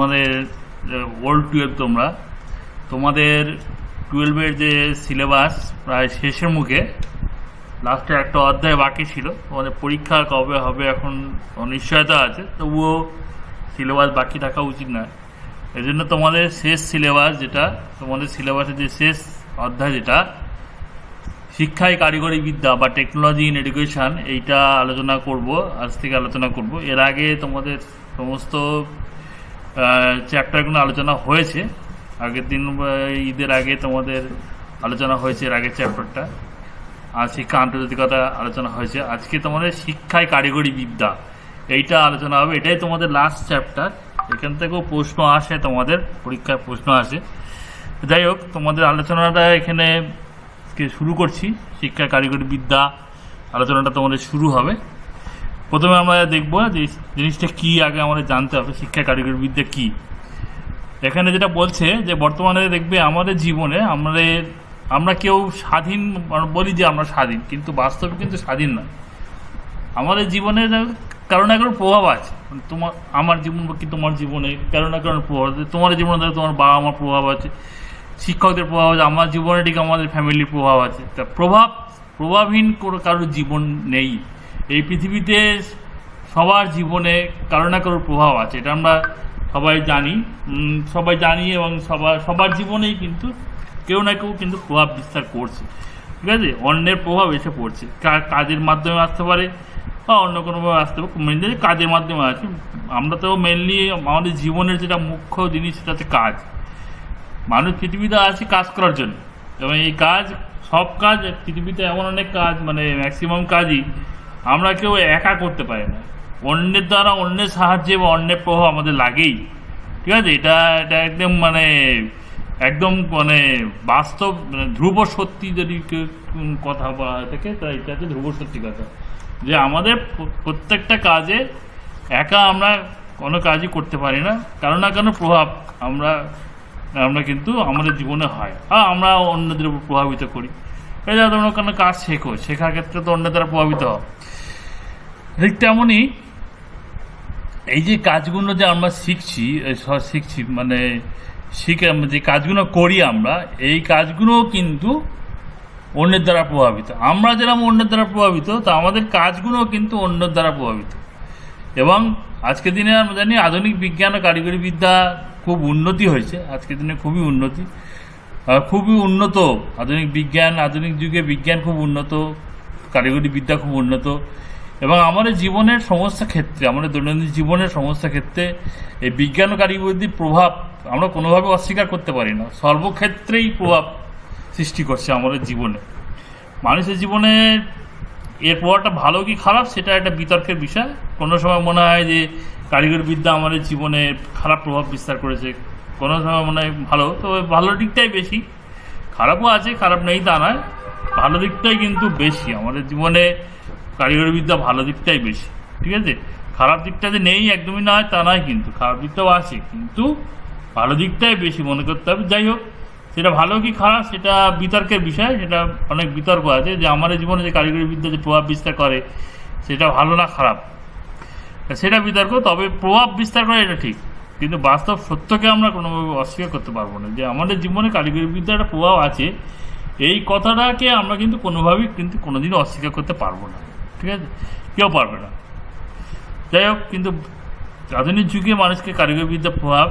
তোমাদের ওল্ড 12 তোমাদের 12-এর যে সিলেবাস প্রায় শেষের মুখে, লাস্টে একটা অধ্যায় বাকি ছিল। তোমাদের পরীক্ষা কবে হবে এখন অনিশ্চয়তা আছে, তবুও সিলেবাস বাকি থাকা উচিত না। এই জন্য তোমাদের শেষ সিলেবাস যেটা, তোমাদের সিলেবাসের যে শেষ অধ্যায় যেটা শিক্ষায় কারিগরি বিদ্যা বা টেকনোলজি ইন এডুকেশান, এইটা আলোচনা করব, আজ থেকে আলোচনা করব। এর আগে তোমাদের সমস্ত চ্যাপ্টারগুলো আলোচনা হয়েছে, আগের দিন ঈদের আগে তোমাদের আলোচনা হয়েছে এর আগের চ্যাপ্টারটা, আর শিক্ষা আন্তর্জাতিকতা আলোচনা হয়েছে। আজকে তোমাদের শিক্ষায় কারিগরি বিদ্যা এইটা আলোচনা হবে, এটাই তোমাদের লাস্ট চ্যাপ্টার। এখান থেকেও প্রশ্ন আসে, তোমাদের পরীক্ষায় প্রশ্ন আসে। যাই হোক, তোমাদের আলোচনাটা এখানে শুরু করছি। শিক্ষা কারিগরি বিদ্যা আলোচনাটা তোমাদের শুরু হবে। প্রথমে আমরা দেখব যে জিনিসটা কি, আগে আমাদের জানতে হবে শিক্ষা কারিগরি বিদ্যা কি। এখানে যেটা বলছে যে বর্তমানে দেখবে আমাদের জীবনে আমরা কেউ স্বাধীন বলি যে আমরা স্বাধীন, কিন্তু বাস্তবে কিন্তু স্বাধীন না। আমাদের জীবনে কারো না কারো প্রভাব আছে, আমার জীবন কি তোমার জীবনে কারো না কারো প্রভাব আছে। তোমার জীবনে ধরো তোমার বাবা মার প্রভাব আছে, শিক্ষকদের প্রভাব আছে, আমার জীবনে ঠিক আমাদের ফ্যামিলির প্রভাব আছে। তা প্রভাবহীন কারোর জীবন নেই এই পৃথিবীতে। সবার জীবনে কারো না কারোর প্রভাব আছে, এটা আমরা সবাই জানি এবং সবার জীবনেই কিন্তু কেউ না কেউ কিন্তু প্রভাব বিস্তার করছে। ঠিক আছে, অন্যের প্রভাব এসে পড়ছে, কাজের মাধ্যমে আসতে পারে বা অন্য কোনোভাবে আসতে পারে, মেনলি কাজের মাধ্যমে আছে। আমরা তো মেনলি আমাদের জীবনের যেটা মুখ্য জিনিস সেটা হচ্ছে কাজ। মানুষ পৃথিবীতে আছে কাজ করার জন্য, এবং এই সব কাজ পৃথিবীতে এমন অনেক কাজ, মানে ম্যাক্সিমাম কাজই আমরা কেউ একা করতে পারি না, অন্যের দ্বারা, অন্যের সাহায্যে বা অন্যের প্রভাব আমাদের লাগেই। ঠিক আছে, এটা একদম বাস্তব, ধ্রুব সত্যি যদি কথা বলা থাকে, তা এটা হচ্ছে ধ্রুব সত্যি কথা, যে আমাদের প্রত্যেকটা কাজে একা আমরা কোনো কাজই করতে পারি না, কারো না কারো প্রভাব আমরা কিন্তু আমাদের জীবনে হয়, আর আমরা অন্যদের উপর প্রভাবিত করি। এই যে তোমরা কোনো কাজ শেখার ক্ষেত্রে তো অন্য দ্বারা প্রভাবিত হয়। ঠিক তেমনই এই যে কাজগুলো যে আমরা শিখছি যে কাজগুলো করি আমরা, এই কাজগুলো কিন্তু অন্যের দ্বারা প্রভাবিত। আমরা যেরকম অন্যের দ্বারা প্রভাবিত, তা আমাদের কাজগুলো কিন্তু অন্যের দ্বারা প্রভাবিত। এবং আজকের দিনে আমরা জানি আধুনিক বিজ্ঞান ও কারিগরি বিদ্যা খুব উন্নতি হয়েছে, আজকের দিনে খুবই উন্নত। আধুনিক যুগে বিজ্ঞান খুব উন্নত, কারিগরি বিদ্যা খুব উন্নত, এবং আমাদের জীবনের সমস্ত ক্ষেত্রে, আমাদের দৈনন্দিন জীবনের সমস্ত ক্ষেত্রে এই বিজ্ঞান ও কারিগরির প্রভাব আমরা কোনোভাবে অস্বীকার করতে পারি না। সর্বক্ষেত্রেই প্রভাব সৃষ্টি করছে আমাদের জীবনে। মানুষের জীবনে এর প্রভাবটা ভালো কি খারাপ সেটা একটা বিতর্কের বিষয়। কোনো সময় মনে হয় যে কারিগরি বিদ্যা আমাদের জীবনে খারাপ প্রভাব বিস্তার করেছে, কোনো সময় মনে হয় ভালো। তো ভালো দিকটাই বেশি, খারাপও আছে, খারাপ নেই তা নয়, ভালো দিকটাই কিন্তু বেশি আমাদের জীবনে। কারিগরি বিদ্যা ভালো দিকটাই বেশি। ঠিক আছে, খারাপ দিকটা যে নেই একদমই নয় তা নয়, কিন্তু খারাপ দিকটাও আছে, কিন্তু ভালো দিকটাই বেশি মনে করতে হবে। যাই হোক, সেটা ভালো কি খারাপ সেটা বিতর্কের বিষয়, সেটা অনেক বিতর্ক আছে যে আমাদের জীবনে যে কারিগরি বিদ্যা যে প্রভাব বিস্তার করে সেটা ভালো না খারাপ, সেটা বিতর্ক। তবে প্রভাব বিস্তার করে এটা ঠিক, কিন্তু বাস্তব সত্যকে আমরা কোনোভাবে অস্বীকার করতে পারবো না যে আমাদের জীবনে কারিগরি বিদ্যার একটা প্রভাব আছে। এই কথাটাকে আমরা কিন্তু কোনোভাবেই কিন্তু কোনোদিনও অস্বীকার করতে পারবো না। ঠিক আছে, কেউ পারবে না। যাই হোক, কিন্তু আধুনিক যুগে মানুষকে কারিগরি বিদ্যার প্রভাব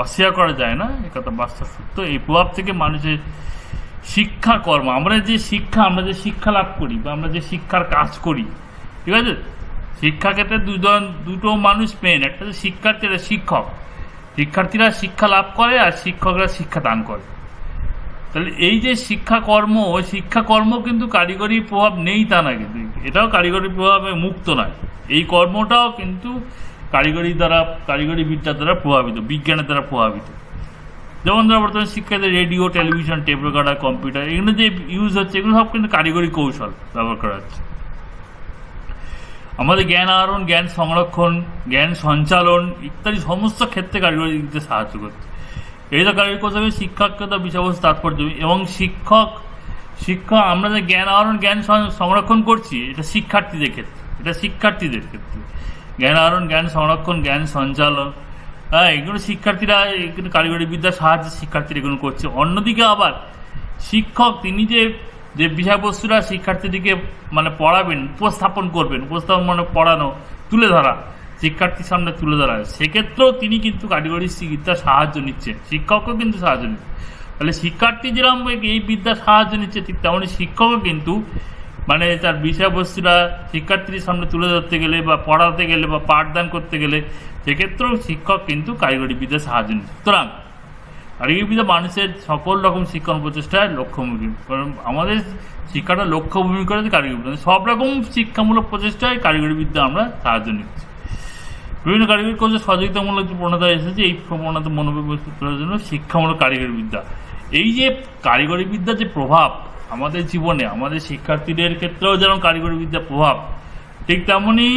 অস্বীকার করা যায় না, এ কথা বাস্তব সত্য। এই প্রভাব থেকে মানুষের শিক্ষাকর্ম, আমরা যে শিক্ষা লাভ করি বা আমরা যে শিক্ষার কাজ করি, ঠিক আছে, শিক্ষাক্ষেত্রে দুটো মানুষ মেন, একটা হচ্ছে শিক্ষার্থী, একটা শিক্ষক। শিক্ষার্থীরা শিক্ষা লাভ করে আর শিক্ষকরা শিক্ষা দান করে। তাহলে এই যে শিক্ষাকর্ম কিন্তু কারিগরি প্রভাব নেই তা না, কিন্তু এটাও কারিগরি প্রভাবে মুক্ত নয়। এই কর্মটাও কিন্তু কারিগরি বিদ্যার দ্বারা প্রভাবিত, বিজ্ঞানের দ্বারা প্রভাবিত। যেমন ধরো বর্তমানে শিক্ষাতে radio, television, tape recorder, computer, এগুলো যে ইউজ হচ্ছে, এগুলো সব কিন্তু কারিগরি কৌশল ব্যবহার করা হচ্ছে। আমাদের জ্ঞান আহরণ, জ্ঞান সংরক্ষণ, জ্ঞান সঞ্চালন ইত্যাদি সমস্ত ক্ষেত্রে কারিগরি দিতে সাহায্য করছে। এই তো কারিগরি কৌশলের শিক্ষাক্ষতা বিষয়বস্তু তাৎপর্য। এবং আমরা যে জ্ঞান আহরণ, জ্ঞান সংরক্ষণ করছি, এটা শিক্ষার্থীদের ক্ষেত্রে জ্ঞান আহরণ, জ্ঞান সংরক্ষণ, জ্ঞান সঞ্চালন, হ্যাঁ, এগুলো শিক্ষার্থীরা এগুলো কারিগরি বিদ্যার সাহায্যে শিক্ষার্থীরা এগুলো করছে। অন্যদিকে আবার শিক্ষক তিনি যে যে বিষয়বস্তুরা শিক্ষার্থীদেরকে মানে পড়াবেন, উপস্থাপন করবেন, উপস্থাপন মানে পড়ানো, তুলে ধরা, শিক্ষার্থীর সামনে তুলে ধরা, সেক্ষেত্রেও তিনি কিন্তু কারিগরি বিদ্যার সাহায্য নিচ্ছেন, শিক্ষকও কিন্তু সাহায্য নিচ্ছে। তাহলে শিক্ষার্থী যেরকম এই বিদ্যার সাহায্য নিচ্ছে, ঠিক তেমনই শিক্ষকও কিন্তু মানে তার বিষয়বস্তুরা শিক্ষার্থীর সামনে তুলে ধরতে গেলে বা পড়াতে গেলে বা পাঠদান করতে গেলে সেক্ষেত্রেও শিক্ষক কিন্তু কারিগরি বিদ্যার সাহায্য নিচ্ছে। সুতরাং কারিগরি বিদ্যা মানুষের সকল রকম শিক্ষণ প্রচেষ্টায় লক্ষ্যমুখী, কারণ আমাদের শিক্ষাটা লক্ষ্যভূমি করে কারিগরি বিদ্যা, সব রকম শিক্ষামূলক প্রচেষ্টায় কারিগরি বিদ্যা আমরা সাহায্য নিচ্ছি। বিভিন্ন কারিগরি কোর্সে সহযোগিতামূলক যে প্রবণতা এসেছে, এই প্রবণতা মনোবিকশিত করার জন্য শিক্ষামূলক কারিগরি বিদ্যা, এই যে কারিগরি বিদ্যার যে প্রভাব আমাদের জীবনে, আমাদের শিক্ষার্থীদের ক্ষেত্রেও যেমন কারিগরি বিদ্যার প্রভাব, ঠিক তেমনই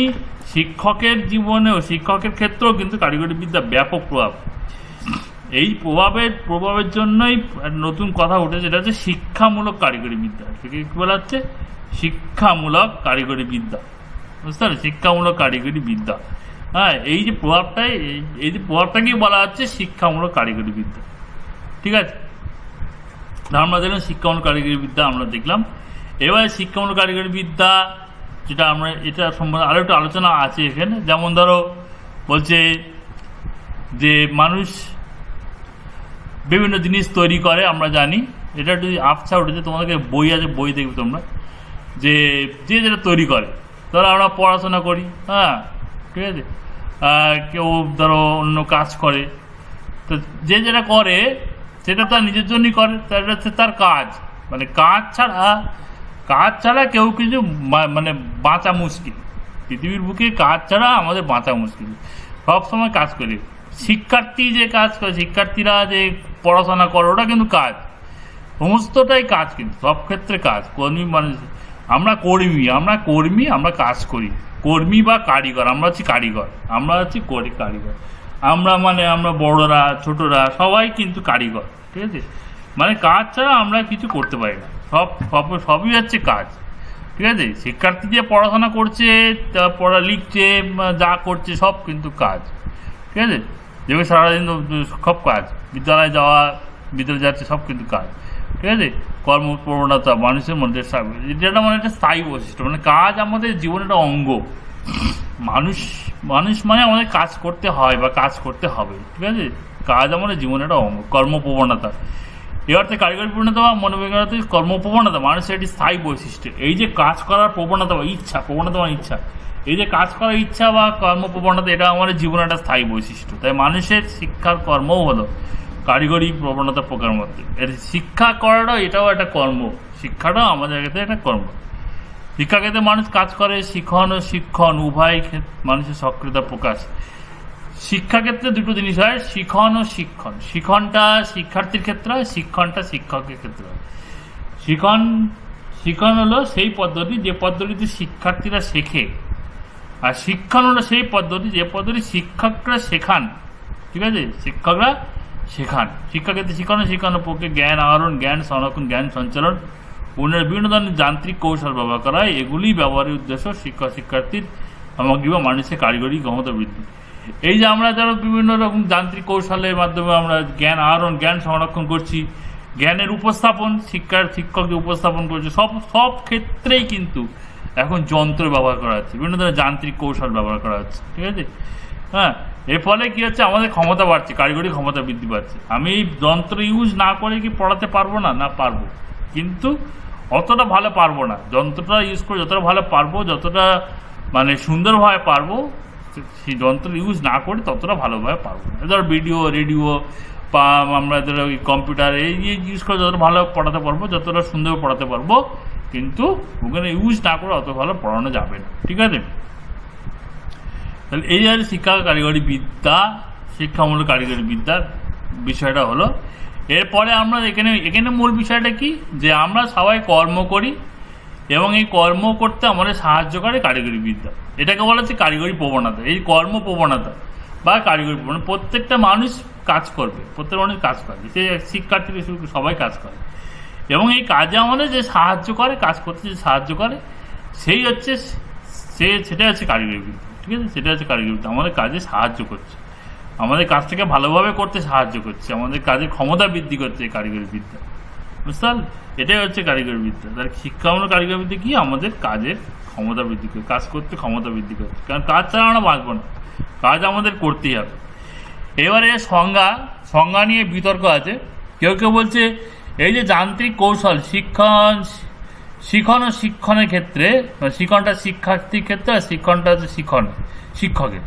শিক্ষকের জীবনেও, শিক্ষকের ক্ষেত্রেও কিন্তু কারিগরি বিদ্যা ব্যাপক প্রভাব। এই প্রভাবের জন্যই নতুন কথা উঠেছে, যেটা হচ্ছে শিক্ষামূলক কারিগরি বিদ্যা। কি বলা হচ্ছে? শিক্ষামূলক কারিগরি বিদ্যা, বুঝতে পারলে? শিক্ষামূলক কারিগরি বিদ্যা, হ্যাঁ, এই যে প্রভাবটাকেই বলা হচ্ছে শিক্ষামূলক কারিগরি বিদ্যা। ঠিক আছে, আমরা দেখলাম শিক্ষামূলক কারিগরি বিদ্যা আমরা দেখলাম। এবার শিক্ষামূলক কারিগরি বিদ্যা যেটা আমরা, এটা সম্বন্ধে আরও একটু আলোচনা আছে এখানে। যেমন ধরো বলছে যে মানুষ বিভিন্ন জিনিস তৈরি করে, আমরা জানি, এটা একটু আবছা উঠেছে, তোমাদেরকে বই আছে, বই দেখবে তোমরা, যে যে যেটা তৈরি করে, ধরো আমরা পড়াশোনা করি, হ্যাঁ, ঠিক আছে, কেউ ধরো অন্য কাজ করে, তো যে যেটা করে সেটা তার নিজের জন্যই করে, তার হচ্ছে তার কাজ। মানে কাজ ছাড়া কেউ কিছু মানে বাঁচা মুশকিল, পৃথিবীর বুকে কাজ ছাড়া আমাদের বাঁচা মুশকিল, সবসময় কাজ করি। শিক্ষার্থী যে কাজ করে, শিক্ষার্থীরা যে পড়াশোনা করে, ওটা কিন্তু কাজ, সমস্তটাই কাজ, কিন্তু সব ক্ষেত্রে কাজ। আমরা কর্মী, আমরা কাজ করি, কর্মী বা কারিগর, আমরা হচ্ছি কারিগর, আমরা বড়রা ছোটরা সবাই কিন্তু কারিগর, ঠিক আছে? মানে কাজ ছাড়া আমরা কিছু করতে পারি না, সবই হচ্ছে কাজ, ঠিক আছে? শিক্ষার্থী যে পড়াশোনা করছে, পড়া লিখছে, যা করছে, সব কিন্তু কাজ, ঠিক আছে? যেগুলো সারাদিন সব কাজ, বিদ্যালয়ে যাচ্ছে, সব কিন্তু কাজ, ঠিক আছে? কর্মপ্রবণতা মানুষের মধ্যে, যেটা মানে একটা স্থায়ী বৈশিষ্ট্য, মানে কাজ আমাদের জীবনের একটা অঙ্গ। মানুষ মানে আমাদের কাজ করতে হয় বা কাজ করতে হবে, ঠিক আছে? কাজ আমাদের জীবনের একটা অঙ্গ, কর্মপ্রবণতা। এ অর্থে কারিগরি প্রবণতা বা মনোবিজ্ঞানতে কর্মপ্রবণতা মানুষের একটি স্থায়ী বৈশিষ্ট্য। এই যে কাজ করার প্রবণতা বা ইচ্ছা, এই যে কাজ করার ইচ্ছা বা কর্মপ্রবণতা, এটা আমাদের জীবনের একটা স্থায়ী বৈশিষ্ট্য। তাই মানুষের শিক্ষার কর্মও হলো কারিগরি প্রবণতার প্রকার মধ্যে। এর শিক্ষা করাটাও এটাও একটা কর্ম, শিক্ষাটাও আমাদের ক্ষেত্রে একটা কর্ম। শিক্ষাক্ষেত্রে মানুষ কাজ করে, শিক্ষণ উভয় মানুষের সক্রিয়তা প্রকাশ। শিক্ষাক্ষেত্রে দুটো জিনিস হয়, শিখন ও শিক্ষণ। শিখনটা শিক্ষার্থীর ক্ষেত্রে হয়, শিক্ষণটা শিক্ষকের ক্ষেত্রে হয়। শিখন হলো সেই পদ্ধতি যে পদ্ধতিতে শিক্ষার্থীরা শেখে, আর শিক্ষণ হলো সেই পদ্ধতি যে পদ্ধতি শিক্ষকরা শেখান, ঠিক আছে? শিক্ষকরা শেখান। শিক্ষাক্ষেত্রে শিখানোর পক্ষে জ্ঞান আহরণ, জ্ঞান সংরক্ষণ, জ্ঞান সঞ্চালন, উন্নয়নের বিভিন্ন ধরনের যান্ত্রিক কৌশল ব্যবহার করা হয়। এগুলি ব্যবহারের উদ্দেশ্য শিক্ষার্থীর সামগ্রী বা মানুষের কারিগরি ক্ষমতা বৃদ্ধি। এই যে আমরা যারা বিভিন্ন রকম যান্ত্রিক কৌশলের মাধ্যমে আমরা জ্ঞান আহরণ, জ্ঞান সংরক্ষণ করছি, জ্ঞানের উপস্থাপন, শিক্ষক যে উপস্থাপন করছে, সব ক্ষেত্রেই কিন্তু এখন যন্ত্র ব্যবহার করা হচ্ছে, বিভিন্ন ধরনের যান্ত্রিক কৌশল ব্যবহার করা হচ্ছে, ঠিক আছে? হ্যাঁ, এর ফলে কী হচ্ছে, আমাদের ক্ষমতা বাড়ছে, কারিগরি ক্ষমতা বৃদ্ধি পাচ্ছে। আমি যন্ত্র ইউজ না করে কি পড়াতে পারবো না? পারবো, কিন্তু অতটা ভালো পারবো না। যন্ত্রটা ইউজ করে যতটা ভালো পারবো, যতটা মানে সুন্দরভাবে পারবো, সেই যন্ত্র ইউজ না করে ততটা ভালোভাবে পারবো না। ধর ভিডিও, রেডিও বা আমরা ধরো ওই কম্পিউটার, এই ইউজ করে যতটা ভালো পড়াতে পারবো, যতটা সুন্দর পড়াতে পারবো, কিন্তু ওখানে ইউজ না করে অত ভালো পড়ানো যাবে না, ঠিক আছে? তাহলে এই যে কারিগরি বিদ্যা, শিক্ষামূলক কারিগরি বিদ্যার বিষয়টা হলো। এরপরে আমরা এখানে মূল বিষয়টা কি, যে আমরা সবাই কর্ম করি এবং এই কর্ম করতে আমাদের সাহায্য করে কারিগরি বিদ্যা। এটাকে বলা হচ্ছে কারিগরি প্রবণতা। এই কর্ম প্রবণতা বা কারিগরি প্রবণতা, প্রত্যেকটা মানুষ কাজ করবে, প্রত্যেকটা মানুষ কাজ করবে, সে শিক্ষার্থী থেকে শুরু করে সবাই কাজ করে, এবং এই কাজে আমাদের যে সাহায্য করে, কাজ করতে যে সাহায্য করে, সেটা হচ্ছে কারিগরি বিদ্যা, ঠিক আছে? সেটা হচ্ছে কারিগরি বিদ্যা, আমাদের কাজে সাহায্য করছে। আমাদের কাজটাকে ভালোভাবে করতে সাহায্য করছে, আমাদের কাজের ক্ষমতা বৃদ্ধি করছে এই কারিগরি বিদ্যা। বুঝতে পারলে? এটাই হচ্ছে কারিগরি বিদ্যা। তার শিক্ষামূলক কারিগরি বিদ্যা কি? আমাদের কাজের ক্ষমতা বৃদ্ধি করে, কাজ করতে ক্ষমতা বৃদ্ধি করছে। কারণ কাজ ছাড়া আমরা বাঁচবো না, কাজ আমাদের করতেই হবে। এবারে সংজ্ঞা নিয়ে বিতর্ক আছে। কেউ কেউ বলছে এই যে যান্ত্রিক কৌশল শিখন ও শিক্ষণের ক্ষেত্রে, শিখনটা শিক্ষার্থীর ক্ষেত্রে আর শিক্ষণটা হচ্ছে শিক্ষকের,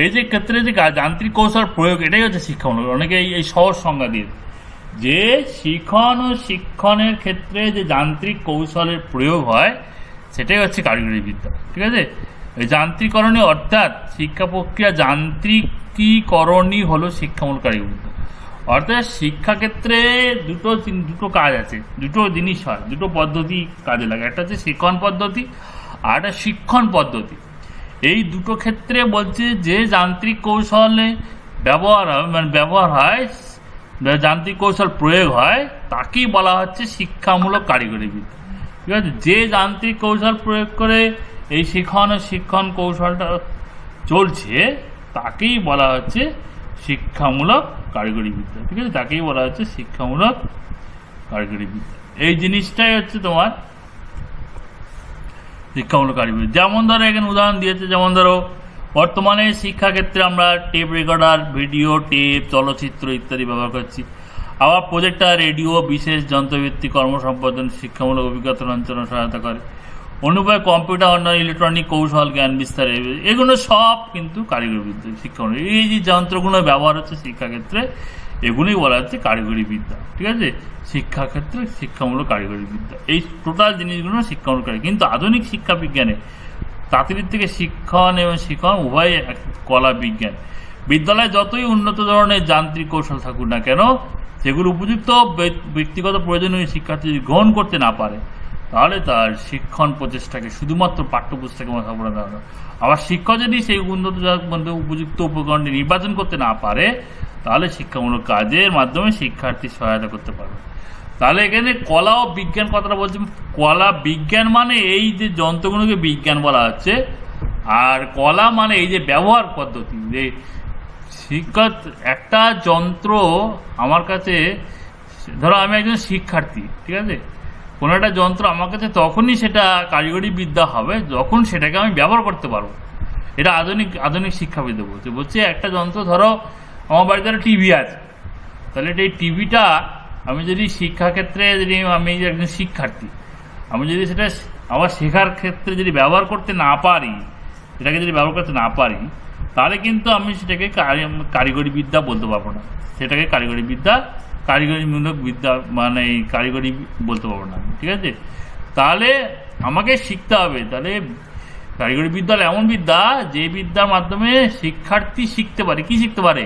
এই যে ক্ষেত্রে যে যান্ত্রিক কৌশল প্রয়োগ, এটাই হচ্ছে শিক্ষামূলক। অনেকে এই সহজ সংজ্ঞা দিয়ে যে শিখন ও শিক্ষণের ক্ষেত্রে যে যান্ত্রিক কৌশলের প্রয়োগ হয় সেটাই হচ্ছে কারিগরি বিদ্যা। ঠিক আছে? এই যান্ত্রিকরণী অর্থাৎ শিক্ষা প্রক্রিয়া যান্ত্রিকীকরণই হলো শিক্ষামূলক কারিগরি বিদ্যা। অর্থাৎ শিক্ষাক্ষেত্রে দুটো কাজ আছে, দুটো জিনিস হয়, দুটো পদ্ধতি কাজে লাগে। একটা হচ্ছে শিক্ষণ পদ্ধতি আর একটা শিক্ষণ পদ্ধতি। এই দুটো ক্ষেত্রে বলছে যে যান্ত্রিক কৌশলে ব্যবহার হয়, যান্ত্রিক কৌশল প্রয়োগ হয়, তাকেই বলা হচ্ছে শিক্ষামূলক কারিগরি বিদ্যা। ঠিক আছে? যে যান্ত্রিক কৌশল প্রয়োগ করে এই শিক্ষণ কৌশলটা চলছে তাকেই বলা হচ্ছে শিক্ষামূলক কারিগরি বিদ্যা। ঠিক আছে? তাকেই বলা হচ্ছে শিক্ষামূলক কারিগরি বিদ্যা। এই জিনিসটাই হচ্ছে তোমার শিক্ষামূলক কারিগরি বিদ্যা। যেমন ধরো এখানে উদাহরণ দিয়েছে, যেমন ধরো বর্তমানে শিক্ষাক্ষেত্রে আমরা টেপ রেকর্ডার, ভিডিও টেপ, চলচ্চিত্র ইত্যাদি ব্যবহার করছি। আবার প্রজেক্টর, রেডিও, বিশেষ যন্ত্রভিত্তিক কর্মসম্পাদন শিক্ষামূলক অভিজ্ঞতা সঞ্চালনে সহায়তা করে। অনুপায় কম্পিউটার, অন্যান্য ইলেকট্রনিক কৌশল, জ্ঞান বিস্তারে, এগুলো সব কিন্তু কারিগরি বিদ্যা, শিক্ষামূলক। এই যে যন্ত্রগুলো ব্যবহার হচ্ছে শিক্ষাক্ষেত্রে, এগুলোই বলা হচ্ছে কারিগরি বিদ্যা। ঠিক আছে? শিক্ষাক্ষেত্রে শিক্ষামূলক কারিগরি বিদ্যা, এই টোটাল জিনিসগুলো শিক্ষামূলক কারিগরি। কিন্তু আধুনিক শিক্ষা বিজ্ঞানে তাঁতির থেকে শিক্ষণ এবং শিক্ষণ উভয় কলা বিজ্ঞান। বিদ্যালয়ে যতই উন্নত ধরনের যান্ত্রিক কৌশল থাকুক না কেন, সেগুলো উপযুক্ত ব্যক্তিগত প্রয়োজনীয় শিক্ষার্থী যদি গ্রহণ করতে না পারে, তাহলে তার শিক্ষণ প্রচেষ্টাকে শুধুমাত্র পাঠ্যপুস্তকের মতো সফলতা হবে। আবার শিক্ষক যদি সেই উন্নত উপযুক্ত উপকরণটি নির্বাচন করতে না পারে, তাহলে শিক্ষামূলক কাজের মাধ্যমে শিক্ষার্থী সহায়তা করতে পারবে। তাহলে এখানে কলা ও বিজ্ঞান কথাটা বলছি, কলা বিজ্ঞান মানে এই যে যন্ত্রগুলোকে বিজ্ঞান বলা হচ্ছে, আর কলা মানে এই যে ব্যবহার পদ্ধতি। যে একটা যন্ত্র আমার কাছে, ধরো আমি একজন শিক্ষার্থী, ঠিক আছে, কোনো একটা যন্ত্র আমার কাছে তখনই সেটা কারিগরি বিদ্যা হবে যখন সেটাকে আমি ব্যবহার করতে পারবো। এটা আধুনিক শিক্ষাবিদ্যা বলছে একটা যন্ত্র, ধরো আমার বাড়িতে একটা টিভি আছে, তাহলে এই টিভিটা আমি যদি শিক্ষাক্ষেত্রে, যদি আমি একজন শিক্ষার্থী, আমি যদি সেটা আমার শেখার ক্ষেত্রে যদি ব্যবহার করতে না পারি, সেটাকে যদি ব্যবহার করতে না পারি, তাহলে কিন্তু আমি সেটাকে কারিগরি বিদ্যা বলতে পারবো না। সেটাকে কারিগরিমূলক বিদ্যা মানে কারিগরি বলতে পারবো না। ঠিক আছে? তাহলে আমাকে শিখতে হবে। তাহলে কারিগরি বিদ্যা এমন বিদ্যা যে বিদ্যার মাধ্যমে শিক্ষার্থী শিখতে পারে, কি শিখতে পারে,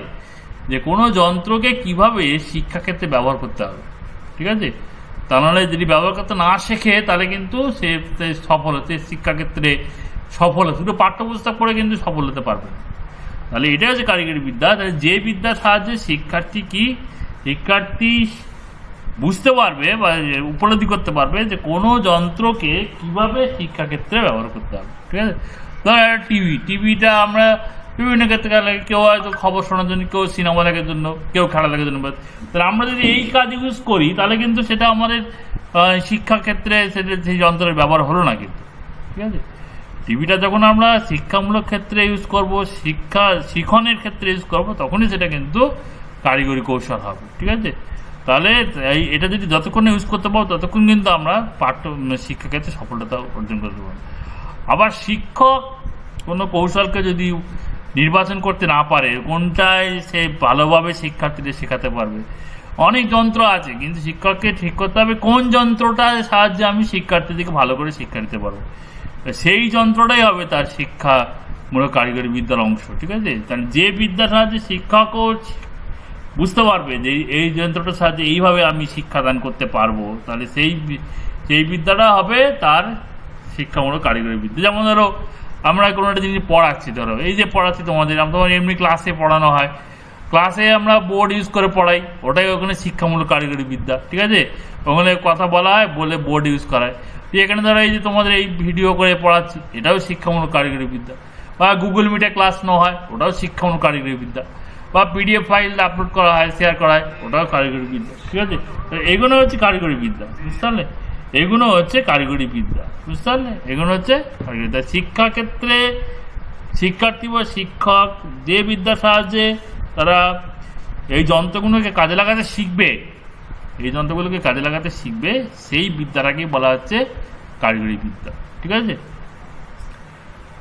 যে কোনো যন্ত্রকে কিভাবে শিক্ষাক্ষেত্রে ব্যবহার করতে হবে। ঠিক আছে? তা নাহলে যদি ব্যবহার করতে না শেখে, তাহলে কিন্তু সে সফল হতে, শিক্ষাক্ষেত্রে সফল, শুধু পাঠ্যপুস্তক পড়ে কিন্তু সফল হতে পারবে না। তাহলে এটাই হচ্ছে কারিগরি বিদ্যা। তাহলে যে বিদ্যার সাহায্যে শিক্ষার্থী বুঝতে পারবে বা উপলব্ধি করতে পারবে যে কোনো যন্ত্রকে কিভাবে শিক্ষাক্ষেত্রে ব্যবহার করতে হবে। ঠিক আছে? ধর টিভিটা আমরা বিভিন্ন ক্ষেত্রে লাগে, কেউ হয়তো খবর শোনার জন্য, কেউ সিনেমা দেখার জন্য, কেউ খেলা দেখার জন্য। তাহলে আমরা যদি এই কাজ ইউজ করি, তাহলে কিন্তু সেটা আমাদের শিক্ষাক্ষেত্রে সেটা সেই যন্ত্রের ব্যবহার হলো না কিন্তু। ঠিক আছে? টিভিটা যখন আমরা শিক্ষামূলক ক্ষেত্রে ইউজ করব, শিক্ষণের ক্ষেত্রে ইউজ করব, তখনই সেটা কিন্তু কারিগরি কৌশল হবে। ঠিক আছে? তাহলে এটা যদি যতক্ষণ ইউজ করতে পারবো, ততক্ষণ কিন্তু আমরা শিক্ষাক্ষেত্রে সফলতা অর্জন করতে পারবো। আবার শিক্ষক কোনো কৌশলকে যদি নির্বাচন করতে না পারে, কোনটায় সে ভালোভাবে শিক্ষার্থীদের শেখাতে পারবে। অনেক যন্ত্র আছে, কিন্তু শিক্ষককে ঠিক করতে হবে কোন যন্ত্রটার সাহায্যে আমি শিক্ষার্থীদেরকে ভালো করে শিক্ষা দিতে পারবো। সেই যন্ত্রটাই হবে তার শিক্ষামূলক কারিগরি বিদ্যার অংশ। ঠিক আছে? তাহলে যে বিদ্যার সাহায্যে শিক্ষকও বুঝতে পারবে যে এই যন্ত্রটার সাহায্যে এইভাবে আমি শিক্ষাদান করতে পারবো, তাহলে সেই বিদ্যাটা হবে তার শিক্ষামূলক কারিগরি বিদ্যা। যেমন ধরো আমরা কোনো একটা জিনিস পড়াচ্ছি, ধরো এই যে পড়াচ্ছি তোমাদের এমনি ক্লাসে পড়ানো হয়, ক্লাসে আমরা বোর্ড ইউজ করে পড়াই, ওটাই ওখানে শিক্ষামূলক কারিগরি বিদ্যা। ঠিক আছে? ওখানে কথা বলা হয়, বলে বোর্ড ইউজ করায়। এখানে ধরো এই যে তোমাদের এই ভিডিও করে পড়াচ্ছি, এটাও শিক্ষামূলক কারিগরি বিদ্যা। বা গুগল মিটে ক্লাস নেওয়া হয়, ওটাও শিক্ষামূলক কারিগরি বিদ্যা। বা পিডিএফ ফাইল আপলোড করা হয়, শেয়ার করা হয়, ওটাও কারিগরি বিদ্যা। ঠিক আছে, তো এগুলো হচ্ছে কারিগরি বিদ্যা, বুঝতে পারলে? এগুলো হচ্ছে কারিগরি বিদ্যা, বুঝতে পারলে? এগুলো হচ্ছে কারিগরি বিদ্যা। শিক্ষাক্ষেত্রে শিক্ষার্থী বা শিক্ষক যে বিদ্যার সাহায্যে তারা এই যন্ত্রগুলোকে কাজে লাগাতে শিখবে, এই যন্ত্রগুলোকে কাজে লাগাতে শিখবে, সেই বিদ্যাটাকেই বলা হচ্ছে কারিগরি বিদ্যা। ঠিক আছে,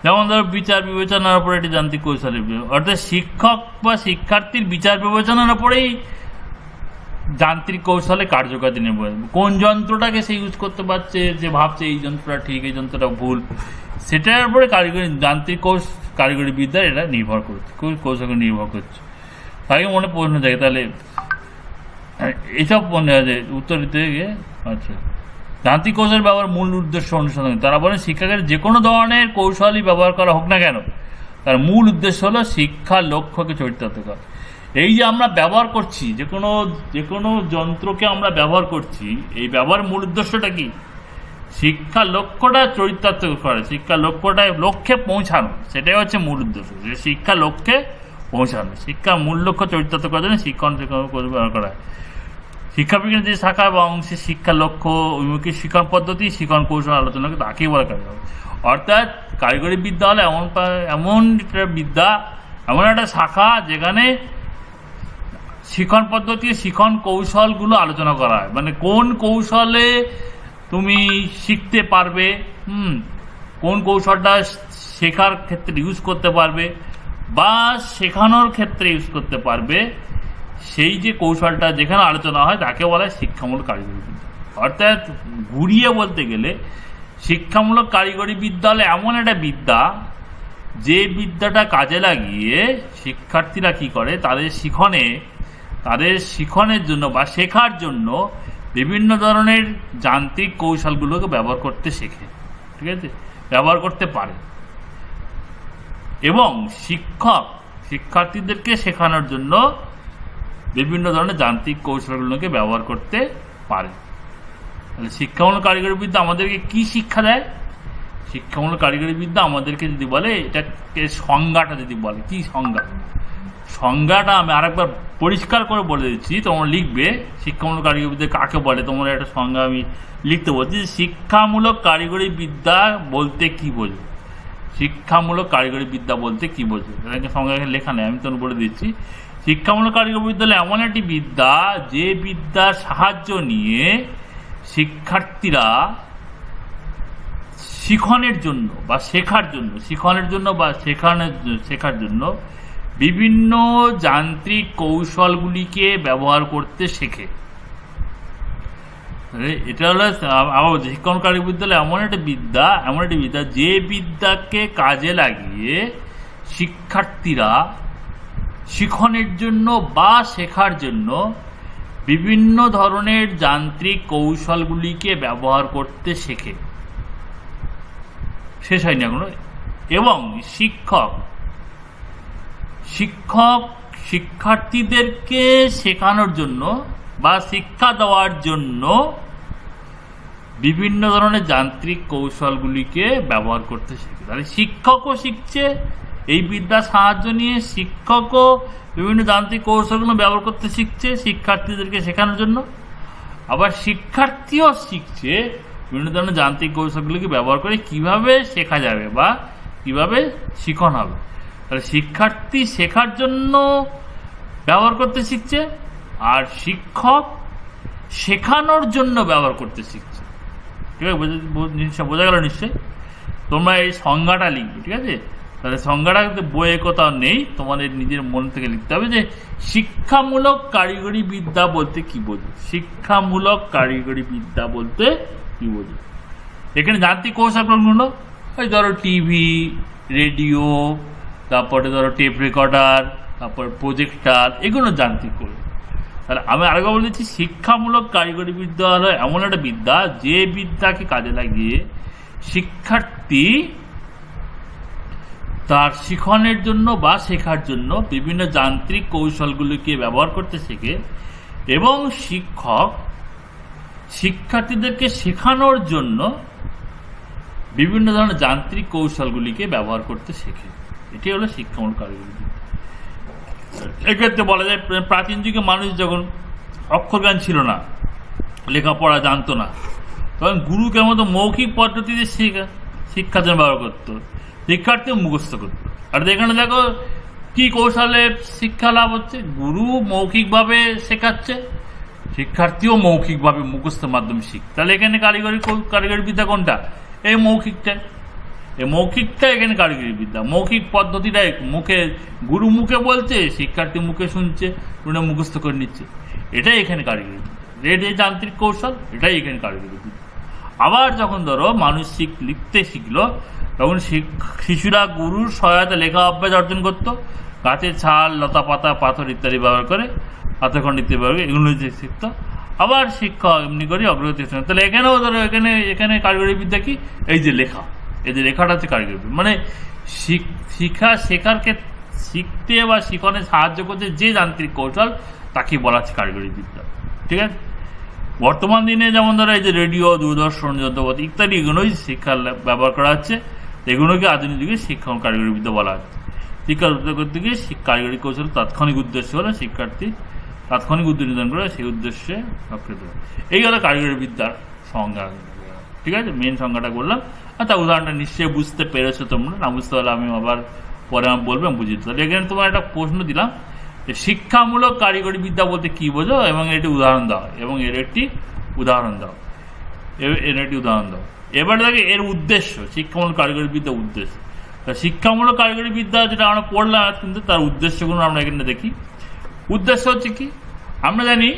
যেমন ধরো বিচার বিবেচনার উপরে একটি যান্ত্রিক কৌশলের, অর্থাৎ শিক্ষক বা শিক্ষার্থীর বিচার বিবেচনার উপরেই যান্ত্রিক কৌশলে কার্যকারিতা নেবে। কোন যন্ত্রটাকে সে ইউজ করতে পারছে, যে ভাবছে এই যন্ত্রটা ঠিক, এই যন্ত্রটা ভুল, সেটার উপরে যান্ত্রিক কারিগরি বিদ্যার এটা নির্ভর করছে, কৌশল নির্ভর করছে। তাই মনে প্রশ্ন থাকে, তাহলে এইসব মনে হয় যে উত্তর দিতে গিয়ে, আচ্ছা, যান্ত্রিক কৌশল ব্যবহার মূল উদ্দেশ্য অনুসন্ধান। তারা বলেন শিক্ষকের যে কোনো ধরনের কৌশলই ব্যবহার করা হোক না কেন, তার মূল উদ্দেশ্য হলো শিক্ষার লক্ষ্যকে চরিতার্থ করা। এই যে আমরা ব্যবহার করছি, যে কোনো যন্ত্রকে আমরা ব্যবহার করছি, এই ব্যবহার মূল উদ্দেশ্যটা কি? শিক্ষার লক্ষ্যটা চরিতার্থ করে, শিক্ষার লক্ষ্যে পৌঁছানো, সেটাই হচ্ছে মূল উদ্দেশ্য, যে শিক্ষার লক্ষ্যে পৌঁছানো। শিক্ষার মূল লক্ষ্য চরিতার্থ করার জন্য শিক্ষণ ব্যবহার করা হয়। শিক্ষাবিজ্ঞানের যে শাখা এবং অংশে শিক্ষার লক্ষ্য উন্মুখী শিক্ষণ পদ্ধতি, শিক্ষণ কৌশল আলোচনাকে তাকেই বলা কারিগরি। অর্থাৎ কারিগরি বিদ্যা হলো এমন একটা বিদ্যা, এমন একটা শাখা যেখানে শিক্ষণ পদ্ধতি, শিক্ষণ কৌশলগুলো আলোচনা করা হয়। মানে কোন কৌশলে তুমি শিখতে পারবে, কোন কৌশলটা শেখার ক্ষেত্রে ইউজ করতে পারবে বা শেখানোর ক্ষেত্রে ইউজ করতে পারবে, সেই যে কৌশলটা যেখানে আলোচনা হয় তাকে বলা হয় শিক্ষামূলক কারিগরি বিদ্যা। অর্থাৎ ঘুরিয়ে বলতে গেলে শিক্ষামূলক কারিগরি বিদ্যা হলো এমন একটা বিদ্যা, যে বিদ্যাটা কাজে লাগিয়ে শিক্ষার্থীরা কি করে, তাদের শিখনের জন্য বা শেখার জন্য বিভিন্ন ধরনের যান্ত্রিক কৌশলগুলোকে ব্যবহার করতে শেখে। ঠিক আছে, ব্যবহার করতে পারে, এবং শিক্ষার্থীদেরকে শেখানোর জন্য বিভিন্ন ধরনের যান্ত্রিক কৌশলগুলোকে ব্যবহার করতে পারে। তাহলে শিক্ষামূলক কারিগরি বিদ্যা আমাদেরকে কি শিক্ষা দেয়? শিক্ষামূলক কারিগরি বিদ্যা আমাদেরকে যদি বলে, এটাকে সংজ্ঞাটা যদি বলে, কি সংজ্ঞাটা আমি আরেকবার পরিষ্কার করে বলে দিচ্ছি, তোমরা লিখবে শিক্ষামূলক কারিগরি বিদ্যা কাকে বলে। তোমরা একটা সংজ্ঞা আমি লিখতে বলছি, শিক্ষামূলক কারিগরি বিদ্যা বলতে কি বোঝো, শিক্ষামূলক কারিগরি বিদ্যা বলতে কি বোঝো, সংজ্ঞা লেখা নেই, আমি তোমাকে বলে দিচ্ছি। শিক্ষামূলক কারিগরি বিদ্যা হলো এমন একটি বিদ্যা, যে বিদ্যার সাহায্য নিয়ে শিক্ষার্থীরা শিখনের জন্য বা শেখার জন্য বিভিন্ন যান্ত্রিক কৌশলগুলিকে ব্যবহার করতে শেখে। এটা হলো শিক্ষণ কারিগরি বিদ্যা এমন একটি বিদ্যা, যে বিদ্যাকে কাজে লাগিয়ে শিক্ষার্থীরা শিখনের জন্য বা শেখার জন্য বিভিন্ন ধরনের যান্ত্রিক কৌশলগুলিকে ব্যবহার করতে শেখে। শেষ হয়নি এখনো। এবং শিক্ষার্থীদেরকে শেখানোর জন্য বা শিক্ষা দেওয়ার জন্য বিভিন্ন ধরনের যান্ত্রিক কৌশলগুলিকে ব্যবহার করতে শেখে। তাহলে শিক্ষকও শিখছে, এই বিদ্যার সাহায্য নিয়ে শিক্ষকও বিভিন্ন যান্ত্রিক কৌশলগুলো ব্যবহার করতে শিখছে শিক্ষার্থীদেরকে শেখানোর জন্য, আবার শিক্ষার্থীও শিখছে বিভিন্ন ধরনের যান্ত্রিক কৌশলগুলিকে ব্যবহার করে কিভাবে শেখা যাবে বা কিভাবে শিখন হবে। তাহলে শিক্ষার্থী শেখার জন্য ব্যবহার করতে শিখছে, আর শিক্ষক শেখানোর জন্য ব্যবহার করতে শিখছে। ঠিক আছে, জিনিসটা বোঝা গেল নিশ্চয়ই? তোমরা এই সংজ্ঞাটা লিখবে, ঠিক আছে? তাহলে সংজ্ঞাটা কিন্তু বইয়ে কোথাও নেই, তোমাদের নিজের মন থেকে লিখতে হবে যে শিক্ষামূলক কারিগরি বিদ্যা বলতে কি বোঝো, শিক্ষামূলক কারিগরি বিদ্যা বলতে কি বোঝো। এখানে যান্ত্রিক কৌশলগুলো ওই ধরো টিভি, রেডিও, তারপরে ধরো টেপ রেকর্ডার, তারপর প্রজেক্টার, এগুলো যান্ত্রিক কৌশল। তাহলে আমি আরেকবার বলে দিচ্ছি, শিক্ষামূলক কারিগরি বিদ্যা হলো এমন একটা বিদ্যা, যে বিদ্যাকে কাজে লাগিয়ে শিক্ষার্থী তার শিখনের জন্য বা শেখার জন্য বিভিন্ন যান্ত্রিক কৌশলগুলিকে ব্যবহার করতে শেখে, এবং শিক্ষক শিক্ষার্থীদেরকে শেখানোর জন্য বিভিন্ন ধরনের যান্ত্রিক কৌশলগুলিকে ব্যবহার করতে শেখে। এটি হলো শিক্ষামূলক কারিগরি বিদ্যা। এক্ষেত্রে বলা যায় প্রাচীন যুগে মানুষ যখন অক্ষরজ্ঞান ছিল না, লেখাপড়া জানতো না, তখন গুরুকে মতো মৌখিক পদ্ধতিতে শিক্ষার জন্য ব্যবহার করতো, শিক্ষার্থীও মুখস্থ করতো। আর এখানে দেখো কি কৌশলে শিক্ষা লাভ হচ্ছে, গুরু মৌখিকভাবে শেখাচ্ছে, শিক্ষার্থীও মৌখিকভাবে মুখস্থের মাধ্যমে শিখ। তাহলে এখানে কারিগরি বিদ্যা কোনটা? এই মৌখিকটা এখানে কারিগরি বিদ্যা। মৌখিক পদ্ধতিটাই মুখে, গুরু মুখে বলছে, শিক্ষার্থী মুখে শুনছে, মুখস্থ করে নিচ্ছে, এটাই এখানে কারিগরি বিদ্যা। এই যান্ত্রিক কৌশল, এটাই এখানে কারিগরি বিদ্যা। আবার যখন ধরো মানুষ লিখতে শিখলো, তখন শিশুরা গুরুর সহায়তা লেখা অভ্যাস অর্জন করতো, গাছের ছাল, লতা পাতা, পাথর ইত্যাদি ব্যবহার করে, পাথরখণ্ড ইত্যাদি ব্যবহার করে এগুলো শিখতো। আবার শিক্ষা এমনি করে অগ্রগতি। তাহলে এখানেও ধরো এখানে কারিগরি বিদ্যা কি? এই যে লেখা, এই যে লেখাটা হচ্ছে কারিগরি বিদ্যা। মানে শেখারকে শিখতে বা শিখনে সাহায্য করতে যে যান্ত্রিক কৌশল, তাকে বলা হচ্ছে কারিগরি বিদ্যা। ঠিক আছে? বর্তমান দিনে যেমন ধরো এই যে রেডিও, দূরদর্শন, যন্ত্রপাতি ইত্যাদি এগুলোই শিক্ষার ব্যবহার করা হচ্ছে, এগুলোকে আধুনিক যুগে শিক্ষা কারিগরি বিদ্যা বলা হচ্ছে। শিক্ষা করতে গিয়ে কারিগরি কৌশল তাৎক্ষণিক উদ্দেশ্য হলো শিক্ষার্থী তাৎক্ষণিক উদ্যোগ নির্ধারণ করে সেই উদ্দেশ্যে সক্রিয়। এই হলো কারিগরি বিদ্যার সংজ্ঞা। ঠিক আছে, মেন সংজ্ঞাটা বললাম। আর তার উদাহরণটা নিশ্চয়ই বুঝতে পেরেছো তোমরা, না বুঝতে পারলে আমি আবার পরে বলবো, আমি বুঝিয়ে দিতে। এখানে তোমার একটা প্রশ্ন দিলাম যে শিক্ষামূলক কারিগরি বিদ্যা বলতে কি বোঝো, এবং একটি উদাহরণ দাও, এবং এর একটি উদাহরণ দাও। এবার দেখে এর উদ্দেশ্য, শিক্ষামূলক কারিগরি বিদ্যার উদ্দেশ্য। শিক্ষামূলক কারিগরি বিদ্যা যেটা আমরা পড়লাম, কিন্তু তার উদ্দেশ্যগুলো আমরা এখানে দেখি। উদ্দেশ্য হচ্ছে কি? আমরা জানি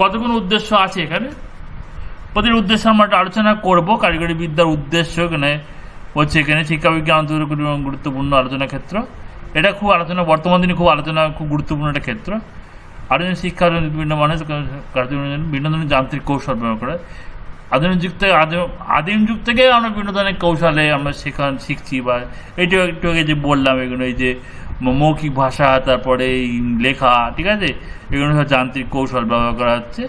কতগুলো উদ্দেশ্য আছে এখানে, প্রতিটি উদ্দেশ্য আমরা একটা আলোচনা করবো। কারিগরি বিদ্যার উদ্দেশ্য এখানে হচ্ছে শিক্ষা বিজ্ঞান গুরুত্বপূর্ণ আলোচনা ক্ষেত্র। এটা খুব আলোচনা, বর্তমান দিনে খুব গুরুত্বপূর্ণ একটা ক্ষেত্র। আধুনিক শিক্ষার বিভিন্ন মানুষ বিভিন্ন ধরনের যান্ত্রিক কৌশল ব্যবহার করে। আদিম যুগ থেকে আমরা বিভিন্ন ধরনের কৌশলে আমরা শিখছি, বা এইটা একটু আগে যে বললাম, এগুলো এই যে মৌখিক ভাষা, তারপরে এই লেখা, ঠিক আছে, এগুলো সব যান্ত্রিক কৌশল ব্যবহার করা হচ্ছে।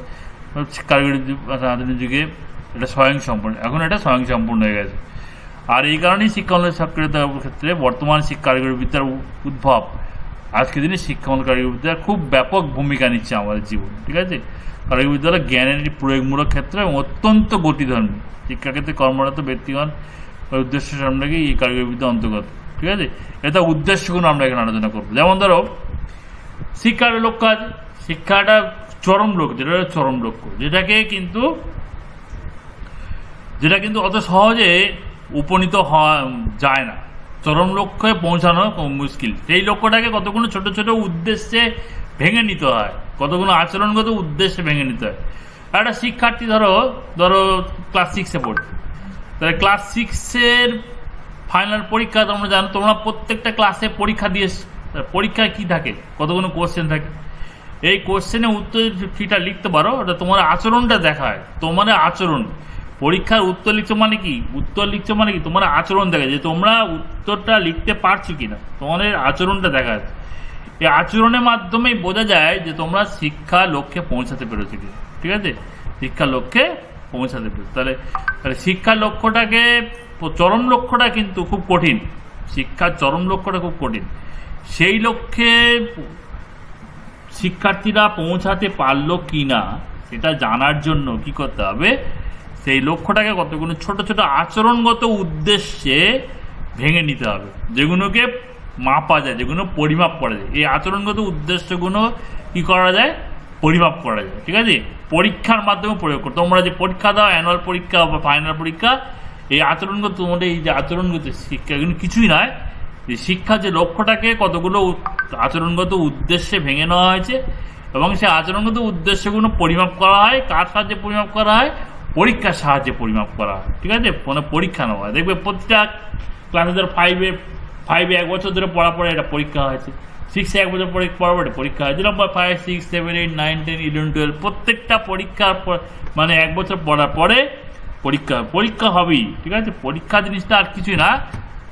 কারিগরি আধুনিক যুগে এটা স্বয়ংসম্পূর্ণ, এখন এটা স্বয়ংসম্পূর্ণ হয়ে গেছে। আর এই কারণেই শিক্ষামূলক সক্রিয়তার ক্ষেত্রে বর্তমান কারিগরি বিদ্যার উদ্ভব আজকের দিনে শিক্ষামূলক কারিগরি বিদ্যার খুব ব্যাপক ভূমিকা নিচ্ছে আমাদের জীবনে। ঠিক আছে, কারিগরি বিদ্যালয় জ্ঞানের একটি প্রয়োগমূলক ক্ষেত্র এবং অত্যন্ত গতিধর্মী। শিক্ষাক্ষেত্রে কর্মরত ব্যক্তিগণ উদ্দেশ্য সামনে এই কারিগরি বিদ্যা অন্তর্গত। ঠিক আছে, এটা উদ্দেশ্যগুলো আমরা এখানে আলোচনা করবো। যেমন ধরো শিক্ষার লক্ষ্য আছে, শিক্ষাটা চরম লক্ষ্য, যেটা কিন্তু অত সহজে উপনীত হওয়া যায় না। চরম লক্ষ্যে পৌঁছানো মুশকিল। সেই লক্ষ্যটাকে কতগুলো ছোট ছোট উদ্দেশ্যে ভেঙে নিতে হয়, কতগুলো আচরণগত উদ্দেশ্যে ভেঙে নিতে হয়। একটা শিক্ষার্থী ধরো ক্লাস 6-এ পড়ছে, তাহলে ক্লাস 6-এর ফাইনাল পরীক্ষা তোমরা জানো, তোমরা প্রত্যেকটা ক্লাসে পরীক্ষা দিয়ে, পরীক্ষায় কি থাকে, কতগুলো কোশ্চেন থাকে। এই কোশ্চেনে উত্তর কিটা লিখতে পারো, ওটা তোমার আচরণটা দেখায়। তোমার আচরণ, পরীক্ষার উত্তর লিখছো মানে কি, তোমার আচরণ দেখায় যে তোমরা উত্তরটা লিখতে পারছো কিনা, তোমাদের আচরণটা দেখায়। এই আচরণের মাধ্যমেই বোঝা যায় যে তোমরা শিক্ষা লক্ষ্যে পৌঁছাতে পেরেছো কিনা। ঠিক আছে, শিক্ষা লক্ষ্যে পৌঁছাতে পেরেছো। তাহলে শিক্ষার লক্ষ্যটাকে, চরম লক্ষ্যটা কিন্তু খুব কঠিন, শিক্ষার চরম লক্ষ্যটা খুব কঠিন। সেই লক্ষ্যে শিক্ষার্থীরা পৌঁছাতে পারলো কি না সেটা জানার জন্য কি করতে হবে, সেই লক্ষ্যটাকে কতগুলো ছোট ছোট আচরণগত উদ্দেশ্যে ভেঙে নিতে হবে, যেগুলোকে মাপা যায়, যেগুলো পরিমাপ করা যায়। এই আচরণগত উদ্দেশ্যগুলো কি করা যায়, পরিমাপ করা যায়। ঠিক আছে, পরীক্ষার মাধ্যমে প্রয়োগ করো। তোমরা যে পরীক্ষা দাও, অ্যানুয়াল পরীক্ষা বা ফাইনাল পরীক্ষা, এই আচরণগত, তোমাদের এই যে আচরণগত শিক্ষা, এগুলো কিছুই নয়। শিক্ষার যে লক্ষ্যটাকে কতগুলো আচরণগত উদ্দেশ্যে ভেঙে নেওয়া হয়েছে, এবং সেই আচরণগত উদ্দেশ্যগুলো পরিমাপ করা হয়। কার সাহায্যে পরিমাপ করা হয়? পরীক্ষার সাহায্যে পরিমাপ করা হয়। ঠিক আছে, কোনো পরীক্ষা নেওয়া হয়। দেখবে প্রতিটা ক্লাসে ধরো ফাইভে 1 বছর ধরে পড়ার পরে এটা পরীক্ষা হয়েছে, 6-এ 1 বছর পড়ার পরে পরীক্ষা হয়, যেরকম 5, 6, 7, 8, 9, 10, 11, 12 প্রত্যেকটা পরীক্ষার মানে 1 বছর পড়ার পরে পরীক্ষা হবেই। ঠিক আছে, পরীক্ষা জিনিসটা আর কিছুই না।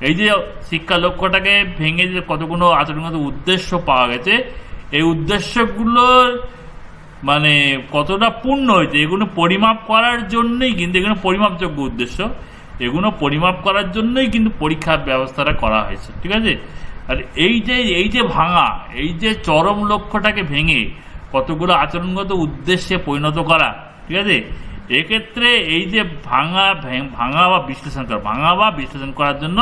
এই যে শিক্ষা লক্ষ্যটাকে ভেঙে যে কতগুলো আচরণগত উদ্দেশ্য পাওয়া গেছে, এই উদ্দেশ্যগুলোর মানে কতটা পূর্ণ হয়েছে, এগুলো পরিমাপ করার জন্যই কিন্তু, এগুলো পরিমাপযোগ্য উদ্দেশ্য, এগুলো পরিমাপ করার জন্যই কিন্তু পরীক্ষার ব্যবস্থাটা করা হয়েছে। ঠিক আছে, আর এই যে ভাঙা, এই যে চরম লক্ষ্যটাকে ভেঙে কতগুলো আচরণগত উদ্দেশ্যে পরিণত করা, ঠিক আছে, এক্ষেত্রে এই যে ভাঙা বা বিশ্লেষণ করার জন্য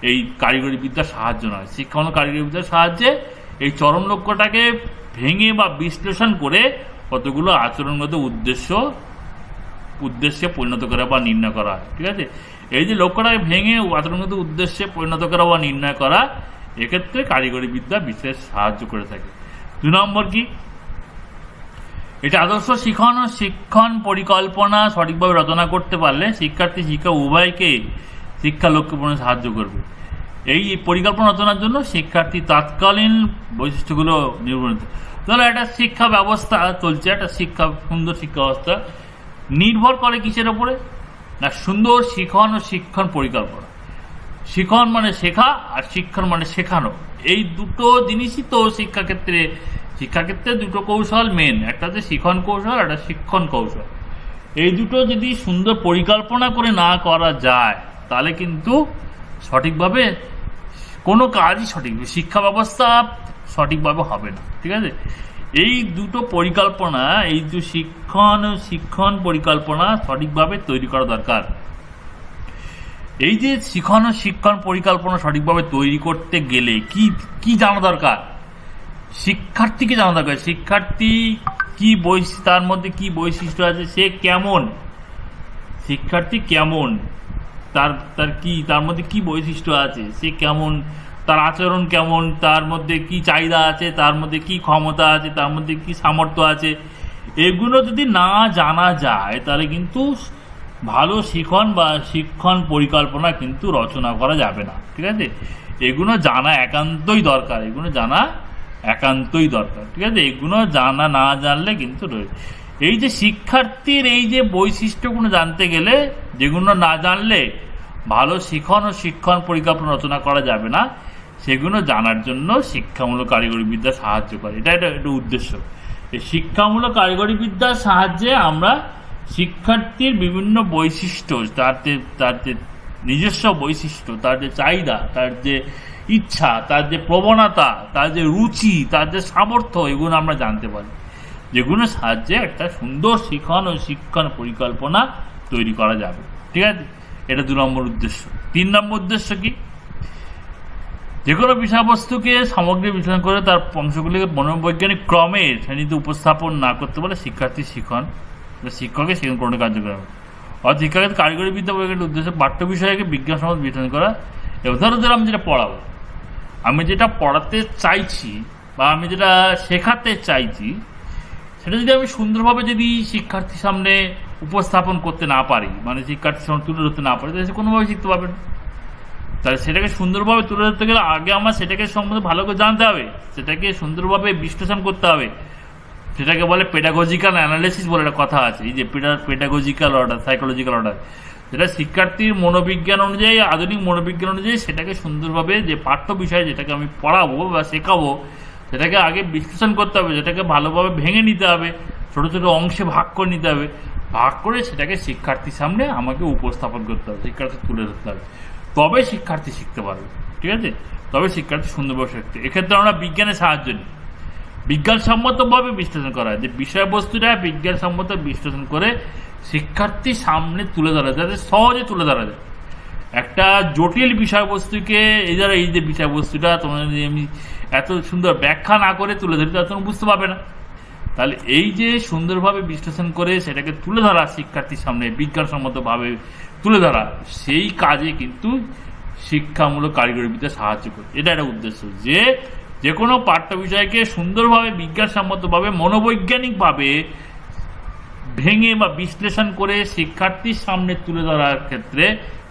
এই কারিগরি বিদ্যার সাহায্য নয়। শিক্ষামূলক কারিগরি বিদ্যার সাহায্যে এই চরম লক্ষ্যটাকে ভেঙে বা বিশ্লেষণ করে কতগুলো আচরণগত উদ্দেশ্যে পরিণত করা বা নির্ণয় করা হয়, ঠিক আছে। এই যে লক্ষ্যটাকে ভেঙে আচরণগত উদ্দেশ্যে পরিণত করা বা নির্ণয় করা, এক্ষেত্রে কারিগরি বিদ্যা বিশেষ সাহায্য করে থাকে। 2 নম্বর কি, এটা আদর্শ শিক্ষণ পরিকল্পনা সঠিকভাবে রচনা করতে পারলে শিক্ষার্থী শিক্ষক উভয়কে শিক্ষা লক্ষ্য পূরণে সাহায্য করবে। এই পরিকল্পনা রচনার জন্য শিক্ষার্থী তৎকালীন বৈশিষ্ট্যগুলো নির্ভর, ধরো একটা শিক্ষা ব্যবস্থা চলছে, একটা সুন্দর শিক্ষা ব্যবস্থা নির্ভর করে কিসের ওপরে না, সুন্দর শিখন ও শিক্ষণ পরিকল্পনা। শিখন মানে শেখা আর শিক্ষণ মানে শেখানো, এই দুটো জিনিসই তো শিক্ষাক্ষেত্রে দুটো কৌশল মেন, একটা হচ্ছে শিখন কৌশল, একটা শিক্ষণ কৌশল। এই দুটো যদি সুন্দর পরিকল্পনা করে না করা যায় তাহলে কিন্তু সঠিকভাবে কোনো কাজই শিক্ষা ব্যবস্থা সঠিকভাবে হবে না, ঠিক আছে। এই দুটো পরিকল্পনা, এই যে শিক্ষণ পরিকল্পনা সঠিকভাবে তৈরি করা দরকার। এই যে শিক্ষণ পরিকল্পনা সঠিকভাবে তৈরি করতে গেলে কি জানা দরকার, শিক্ষার্থীকে জানা দরকার। শিক্ষার্থী কি তার মধ্যে কি বৈশিষ্ট্য আছে, সে কেমন, শিক্ষার্থী কেমন, তার মধ্যে কি বৈশিষ্ট্য আছে, সে কেমন, তার আচরণ কেমন, তার মধ্যে কি চাহিদা আছে, তার মধ্যে কি ক্ষমতা আছে, তার মধ্যে কি সামর্থ্য আছে, এগুলো যদি না জানা যায় তাহলে কিন্তু ভালো শিক্ষণ পরিকল্পনা কিন্তু রচনা করা যাবে না, ঠিক আছে। এগুলো জানা একান্তই দরকার, ঠিক আছে। এগুলো না জানলে কিন্তু এই যে শিক্ষার্থীর এই যে বৈশিষ্ট্যগুলো জানতে গেলে, যেগুলো না জানলে ভালো শিক্ষণ পরিকল্পনা রচনা করা যাবে না, সেগুলো জানার জন্য শিক্ষামূলক কারিগরি বিদ্যা সাহায্য করে। এটা উদ্দেশ্য। এই শিক্ষামূলক কারিগরি বিদ্যার সাহায্যে আমরা শিক্ষার্থীর বিভিন্ন বৈশিষ্ট্য, তার যে নিজস্ব বৈশিষ্ট্য, তার যে চাহিদা, তার যে ইচ্ছা, তার যে প্রবণতা, তার যে রুচি, তার যে সামর্থ্য, এগুলো আমরা জানতে পারি, যেগুলোর সাহায্যে একটা সুন্দর শিক্ষণ পরিকল্পনা তৈরি করা যাবে, ঠিক আছে। এটা 2 নম্বর উদ্দেশ্য। 3 নম্বর উদ্দেশ্য কি, যে কোনো বিষয়বস্তুকে সামগ্রিক বিশ্লেষণ করে তার অংশগুলিকে মনোবৈজ্ঞানিক ক্রমে শ্রেণীতে উপস্থাপন না করতে পারলে শিক্ষার্থী শিক্ষকের শিক্ষণ গ্রহণের কার্যক্রম। অর্থাৎ শিক্ষাক্ষেত্রে কারিগরি বিদ্যা প্রয়োগের উদ্দেশ্যে পাঠ্য বিষয়কে বিজ্ঞানসম্মত বিশ্লেষণ করা। ধরো আমি যেটা পড়াবো, আমি যেটা পড়াতে চাইছি বা আমি যেটা শেখাতে চাইছি, সেটা যদি আমি সুন্দরভাবে যদি শিক্ষার্থীর সামনে উপস্থাপন করতে না পারি, মানে শিক্ষার্থীর সামনে তুলে ধরতে না পারি, তাহলে সে কোনোভাবে শিখতে পারবে না। তাহলে সেটাকে সুন্দরভাবে তুলে ধরতে গেলে আগে আমার সেটাকে সম্বন্ধে ভালো করে জানতে হবে, সেটাকে সুন্দরভাবে বিশ্লেষণ করতে হবে। সেটাকে বলে পেডাগজিক্যাল অ্যানালিসিস বলে একটা কথা আছে, এই যে পেডাগজিক্যাল অর্ডার, সাইকোলজিক্যাল অর্ডার, যেটা শিক্ষার্থীর মনোবিজ্ঞান অনুযায়ী, আধুনিক মনোবিজ্ঞান অনুযায়ী সেটাকে সুন্দরভাবে যে পাঠ্য বিষয় যেটাকে আমি পড়াবো বা শেখাবো, সেটাকে আগে বিশ্লেষণ করতে হবে, সেটাকে ভালোভাবে ভেঙে নিতে হবে, ছোটো ছোটো অংশে ভাগ করে নিতে হবে, ভাগ করে সেটাকে শিক্ষার্থীর সামনে আমাকে উপস্থাপন করতে হবে, শিক্ষার্থী তুলে ধরতে হবে, তবে শিক্ষার্থী শিখতে পারবে, ঠিক আছে। তবে শিক্ষার্থী সুন্দরভাবে শিখতে। এক্ষেত্রে আমরা বিজ্ঞানের সাহায্য নিই, বিজ্ঞানসম্মতভাবে বিশ্লেষণ করা হয়, যে বিষয়বস্তুটা বিজ্ঞানসম্মত বিশ্লেষণ করে শিক্ষার্থীর সামনে তুলে ধরা যায়, যাতে সহজে তুলে ধরা যায়। একটা জটিল বিষয়বস্তুকে এই যে বিষয়বস্তুটা তোমার যদি আমি এত সুন্দর ব্যাখ্যা না করে তুলে ধরি তাহলে তুমি বুঝতে পারবে না। তাহলে এই যে সুন্দরভাবে বিশ্লেষণ করে সেটাকে তুলে ধরা শিক্ষার্থীর সামনে বিজ্ঞানসম্মতভাবে তুলে ধরা, সেই কাজে কিন্তু শিক্ষামূলক কারিগরি বিদ্যা সাহায্য করে। এটা একটা উদ্দেশ্য, যে কোনো পাঠ্য বিষয়কে সুন্দরভাবে বিজ্ঞানসম্মতভাবে মনোবৈজ্ঞানিকভাবে ভেঙে বা বিশ্লেষণ করে শিক্ষার্থীর সামনে তুলে ধরার ক্ষেত্রে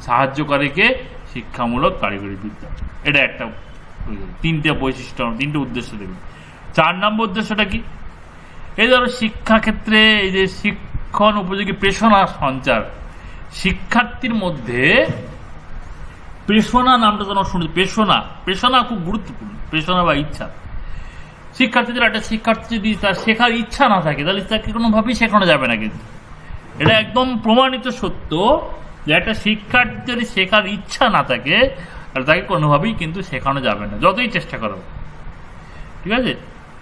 সাহায্য করে কে, শিক্ষামূলক কারিগরি বিদ্যা। এটা একটা 3টে বৈশিষ্ট্য, 3টে উদ্দেশ্য দেবে। 4 নম্বর উদ্দেশ্যটা কি, এই ধরো শিক্ষাক্ষেত্রে এই যে শিক্ষণ উপযোগী প্রেষণা সঞ্চার, শিক্ষার্থীর মধ্যে প্রেষণা নামটা তোমরা শুনে, প্রেষণা খুব গুরুত্বপূর্ণ, প্রেষণা বা ইচ্ছা। শিক্ষার্থীদের একটা শিক্ষার্থী যদি তার শেখার ইচ্ছা না থাকে তাহলে তাকে কোনোভাবেই শেখানো যাবে না, কিন্তু এটা একদম প্রমাণিত সত্য যে একটা শিক্ষার্থী যদি শেখার ইচ্ছা না থাকে আর তাকে কোনোভাবেই কিন্তু শেখানো যাবে না, যতই চেষ্টা করো, ঠিক আছে।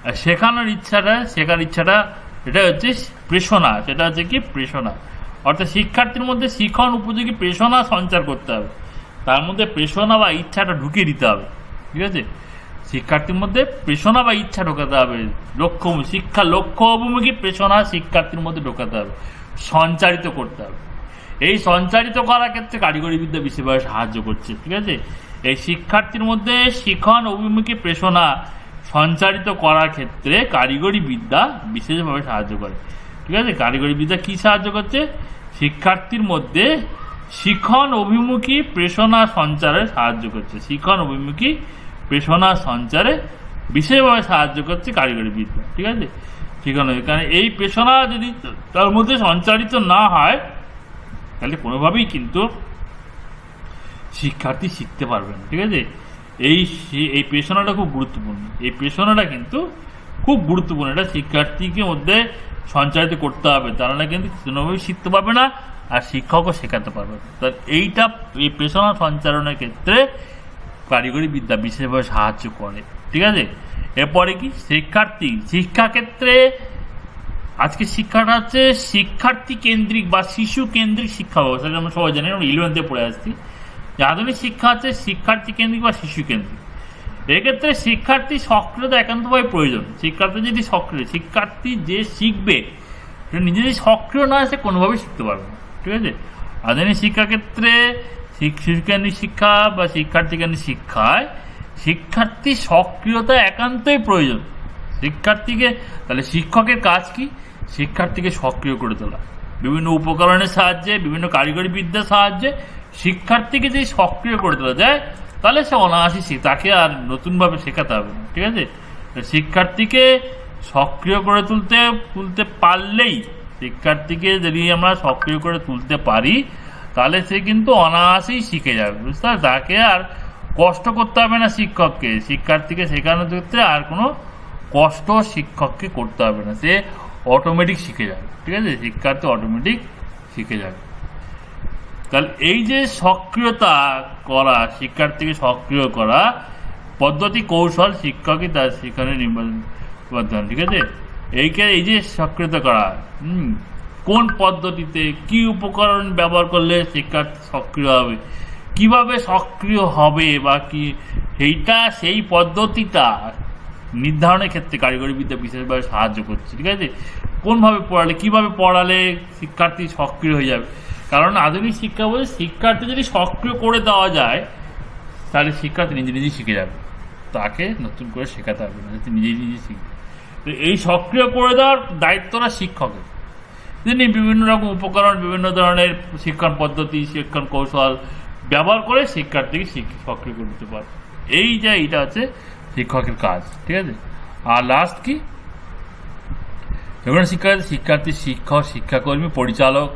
আর শেখার ইচ্ছাটা এটা হচ্ছে প্রেষণা, সেটা হচ্ছে কি প্রেষণা, অর্থাৎ শিক্ষার্থীর মধ্যে শিখন উপযোগী প্রেষণা সঞ্চার করতে হবে, তার মধ্যে প্রেষণা বা ইচ্ছাটা ঢুকিয়ে দিতে হবে, ঠিক আছে। শিক্ষার্থীর মধ্যে প্রেষণা বা ইচ্ছা ঢোকাতে হবে, শিক্ষা লক্ষ্য অভিমুখী প্রেষণা শিক্ষার্থীর মধ্যে ঢোকাতে হবে, সঞ্চারিত করতে হবে। এই সঞ্চারিত করার ক্ষেত্রে কারিগরি বিদ্যা বিশেষভাবে সাহায্য করছে, ঠিক আছে। এই শিক্ষার্থীর মধ্যে শিখন অভিমুখী প্রেষণা সঞ্চারিত করার ক্ষেত্রে কারিগরি বিদ্যা বিশেষভাবে সাহায্য করে, ঠিক আছে। কারিগরি বিদ্যা কি সাহায্য করছে? শিক্ষার্থীর মধ্যে শিখন অভিমুখী প্রেষণা সঞ্চারে সাহায্য করছে, শিখন অভিমুখী প্রেষণা সঞ্চারে বিশেষভাবে সাহায্য করছে কারিগরি বিদ্যা, ঠিক আছে। শিখন, কারণ এই প্রেষণা যদি তার মধ্যে সঞ্চারিত না হয় তাহলে কোনোভাবেই কিন্তু শিক্ষার্থী শিখতে পারবে না, ঠিক আছে। এই প্রেষণাটা খুব গুরুত্বপূর্ণ, এই প্রেষণাটা কিন্তু খুব গুরুত্বপূর্ণ, এটা শিক্ষার্থীকে মধ্যে সঞ্চারিত করতে হবে, তারা কিন্তু কোনোভাবেই শিখতে পারবে না আর শিক্ষকও শেখাতে পারবে না। তার এই প্রেষণা সঞ্চারণের ক্ষেত্রে কারিগরি বিদ্যা বিশেষভাবে সাহায্য করে, ঠিক আছে। এরপরে কি শিক্ষাক্ষেত্রে আজকে শিক্ষাটা হচ্ছে শিক্ষার্থী কেন্দ্রিক বা শিশু কেন্দ্রিক শিক্ষা ব্যবস্থা, আমরা সবাই জানি, আমরা 11তে পড়ে আসছি যে আধুনিক শিক্ষা হচ্ছে শিক্ষার্থী কেন্দ্রিক বা শিশু কেন্দ্রিক। এক্ষেত্রে শিক্ষার্থী সক্রিয়তা একান্তভাবে প্রয়োজন। শিক্ষার্থী যে শিখবে নিজে যদি সক্রিয় না সে কোনোভাবেই শিখতে পারবে না, ঠিক আছে। আধুনিক শিক্ষাক্ষেত্রে শিশু কেন্দ্রিক শিক্ষা বা শিক্ষার্থী কেন্দ্রিক শিক্ষায় শিক্ষার্থী সক্রিয়তা একান্তই প্রয়োজন। তাহলে শিক্ষকের কাজ কি? শিক্ষার্থীকে সক্রিয় করে তোলা, বিভিন্ন উপকরণের সাহায্যে, বিভিন্ন কারিগরি বিদ্যার সাহায্যে শিক্ষার্থীকে যদি সক্রিয় করে তোলা যায় তাহলে সে অনায়াসই তাকে আর নতুনভাবে শেখাতে হবে না, ঠিক আছে। শিক্ষার্থীকে সক্রিয় করে তুলতে পারলেই, শিক্ষার্থীকে যদি আমরা সক্রিয় করে তুলতে পারি তাহলে সে কিন্তু অনায়াসেই শিখে যাবে, বুঝতে পারছো। তাকে আর কষ্ট করতে হবে না শিক্ষার্থীকে শেখানোর ক্ষেত্রে আর কোনো কষ্ট শিক্ষককে করতে হবে না, সে অটোমেটিক শিখে যাবে, ঠিক আছে। শিক্ষার্থী অটোমেটিক শিখে যাবে। তাহলে এই যে সক্রিয়তা করা, শিক্ষার্থীকে সক্রিয় করা পদ্ধতি কৌশল শিক্ষকই তার শিক্ষণের নির্বাচন, ঠিক আছে। এই যে সক্রিয়তা করা, কোন পদ্ধতিতে কি উপকরণ ব্যবহার করলে শিক্ষার্থী সক্রিয় হবে, কিভাবে সক্রিয় হবে বা কি, সেই পদ্ধতিটা নির্ধারণের ক্ষেত্রে কারিগরি বিদ্যা বিশেষভাবে সাহায্য করছে, ঠিক আছে। কিভাবে পড়ালে শিক্ষার্থী সক্রিয় হয়ে যাবে, কারণ আধুনিক শিক্ষা বলতে শিক্ষার্থী যদি সক্রিয় করে দেওয়া যায় তাহলে শিক্ষার্থী নিজে শিখে যাবে, তাকে নতুন করে শেখাতে হবে না, নিজে শিখবে। তো এই সক্রিয় করে দেওয়ার দায়িত্বটা শিক্ষকের, তিনি বিভিন্ন রকম উপকরণ, বিভিন্ন ধরনের শিক্ষণ পদ্ধতি, শিক্ষণ কৌশল ব্যবহার করে শিক্ষার্থীকে সক্রিয় করে দিতে পারে। এইটা হচ্ছে শিক্ষকের কাজ, ঠিক আছে। আর লাস্ট কি, শিক্ষার্থী, শিক্ষক, শিক্ষাকর্মী, পরিচালক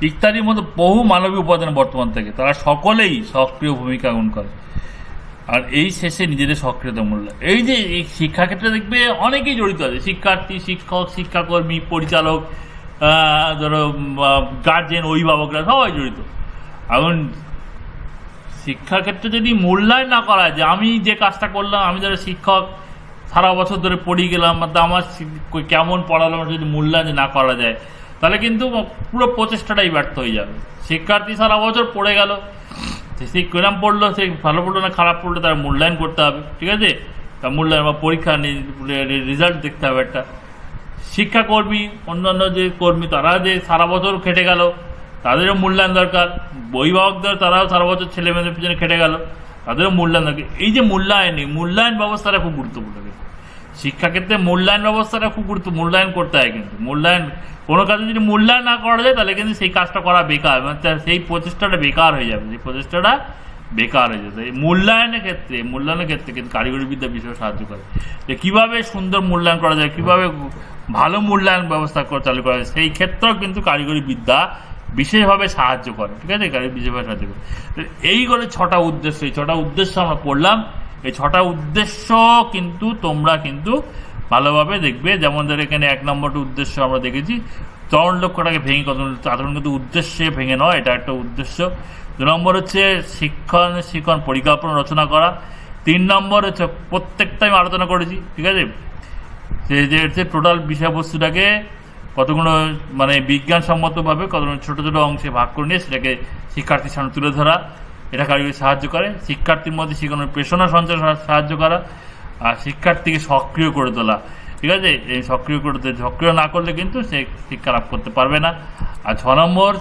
ইত্যাদির মতো বহু মানবিক উপাদান বর্তমান থেকে তারা সকলেই সক্রিয় ভূমিকা গ্রহণ করে। আর এই শেষে নিজেদের সক্রিয়তা মূল্য, এই শিক্ষাক্ষেত্রে দেখবে অনেকেই জড়িত আছে, শিক্ষার্থী, শিক্ষক, শিক্ষাকর্মী, পরিচালক, ধরো গার্জেন, অভিভাবকরা সবাই জড়িত। এখন শিক্ষাক্ষেত্রে যদি মূল্যায়ন না করা, যে আমি যে কাজটা করলাম, আমি ধরো শিক্ষক সারা বছর ধরে পড়িয়ে গেলাম, আমার কেমন পড়ালাম, যদি মূল্যায়ন না করা যায় তাহলে কিন্তু পুরো প্রচেষ্টাটাই ব্যর্থ হয়ে যাবে। শিক্ষার্থী সারা বছর পড়ে গেল, সে কিরম পড়লো, সে ভালো পড়লো না খারাপ পড়লো, তার মূল্যায়ন করতে হবে, ঠিক আছে। তার মূল্যায়ন বা পরীক্ষা রেজাল্ট দেখতে হবে একটা। শিক্ষাকর্মী, অন্যান্য যে কর্মী, তারা যে সারা বছর খেটে গেল তাদেরও মূল্যায়ন দরকার। অভিভাবকদের, তারাও সারা বছর ছেলে মেয়েদের পিছনে খেটে গেল, তাদেরও মূল্যায়ন দরকার। এই যে মূল্যায়ন ব্যবস্থাটা খুব গুরুত্বপূর্ণ। শিক্ষাক্ষেত্রে মূল্যায়ন ব্যবস্থাটা খুব মূল্যায়ন করতে হয়, কিন্তু কোনো কাজে যদি মূল্যায়ন না করা যায় তাহলে কিন্তু সেই কাজটা করা বেকার, সেই প্রচেষ্টাটা বেকার হয়ে যাবে, এই মূল্যায়নের ক্ষেত্রে কিন্তু কারিগরি বিদ্যা বিষয়ে সাহায্য করে, যে কীভাবে সুন্দর মূল্যায়ন করা যায়, কীভাবে ভালো মূল্যায়ন ব্যবস্থা চালু করা যায়, সেই ক্ষেত্রেও কিন্তু কারিগরি বিদ্যা বিশেষভাবে সাহায্য করে, ঠিক আছে। বিশেষভাবে সাহায্য করে। এইগুলো 6টা উদ্দেশ্য, এই 6টা উদ্দেশ্য আমরা পড়লাম। এই 6টা উদ্দেশ্য কিন্তু তোমরা কিন্তু ভালোভাবে দেখবে। যেমন ধর এখানে 1 নম্বরটা উদ্দেশ্য আমরা দেখেছি, চরণ লক্ষ্যটাকে ভেঙে কত আচরণ কিন্তু উদ্দেশ্যে ভেঙে নয়, এটা একটা উদ্দেশ্য। 2 নম্বর হচ্ছে শিক্ষণ পরিকল্পনা রচনা করা। 3 নম্বর হচ্ছে প্রত্যেকটা আমি আলোচনা করেছি, ঠিক আছে, যে হচ্ছে টোটাল বিষয়বস্তুটাকে কতগুলো মানে বিজ্ঞানসম্মতভাবে কতগুলো ছোটো ছোটো অংশে ভাগ করে নিয়ে সেটাকে শিক্ষার্থীর সামনে তুলে ধরা, এটা কারিগরি সাহায্য করে। শিক্ষার্থীর মধ্যে শিক্ষানোর প্রেরণা সঞ্চার সাহায্য করা, আর শিক্ষার্থীকে সক্রিয় করে তোলা, ঠিক আছে। এই সক্রিয় না করলে কিন্তু সে শিক্ষা লাভ করতে পারবে না। আর 6 নম্বর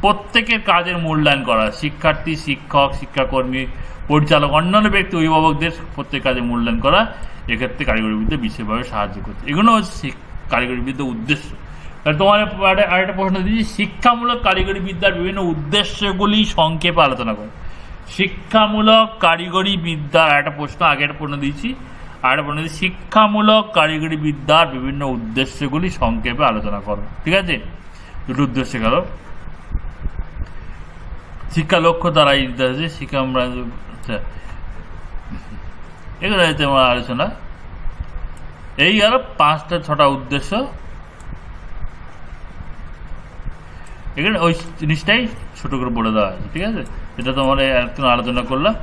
প্রত্যেকের কাজের মূল্যায়ন করা, শিক্ষার্থী, শিক্ষক, শিক্ষাকর্মী, পরিচালক, অন্যান্য ব্যক্তি, অভিভাবকদের প্রত্যেক কাজের মূল্যায়ন করা, এক্ষেত্রে কারিগরি বিদ্যা বিশেষভাবে সাহায্য করছে। এগুলো হচ্ছে কারিগরি বিদ্যার উদ্দেশ্য। তাহলে তোমার আরেকটা প্রশ্ন দিচ্ছি, শিক্ষামূলক কারিগরি বিদ্যার বিভিন্ন উদ্দেশ্যগুলি সংক্ষেপে আলোচনা করো। শিক্ষামূলক কারিগরি বিদ্যার একটা প্রশ্ন, আগে একটা প্রশ্ন দিয়েছি, আর একটা প্রশ্ন দিচ্ছি, শিক্ষামূলক কারিগরি বিদ্যার বিভিন্ন উদ্দেশ্যগুলি সংক্ষেপে আলোচনা করো, ঠিক আছে। দুটো উদ্দেশ্য গেল। শিক্ষা লক্ষ্য দ্বারা শিক্ষা আমরা এগুলো হচ্ছে আমার আলোচনা। এই গেল 5-6টা উদ্দেশ্য। এখানে ওই জিনিসটাই ছোট করে বলে দেওয়া আছে, ঠিক আছে। এটা তোমার একটু আলোচনা করলাম।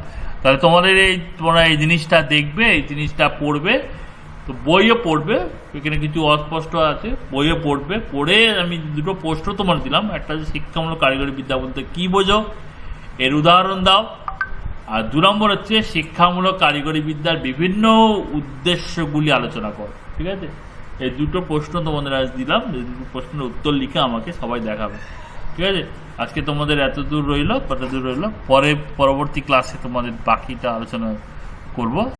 তাহলে তোমরা এই জিনিসটা দেখবে, এই জিনিসটা পড়বে, তো বইও পড়বে, এখানে কিছু অস্পষ্ট আছে, বইও পড়বে। পড়ে আমি দুটো প্রশ্ন তোমার দিলাম, একটা হচ্ছে শিক্ষামূলক কারিগরি বিদ্যা বলতে কী বোঝো, এর উদাহরণ দাও। আর 2 নম্বর হচ্ছে শিক্ষামূলক কারিগরি বিদ্যার বিভিন্ন উদ্দেশ্যগুলি আলোচনা করো, ঠিক আছে। এই দুটো প্রশ্ন তোমাদের আজ দিলাম, এই দুটো প্রশ্নের উত্তর লিখে আমাকে সবাই দেখাবে, ঠিক আছে। আজকে তোমাদের এতদূর রইল, পরবর্তী ক্লাসে তোমাদের বাকিটা আলোচনা করব।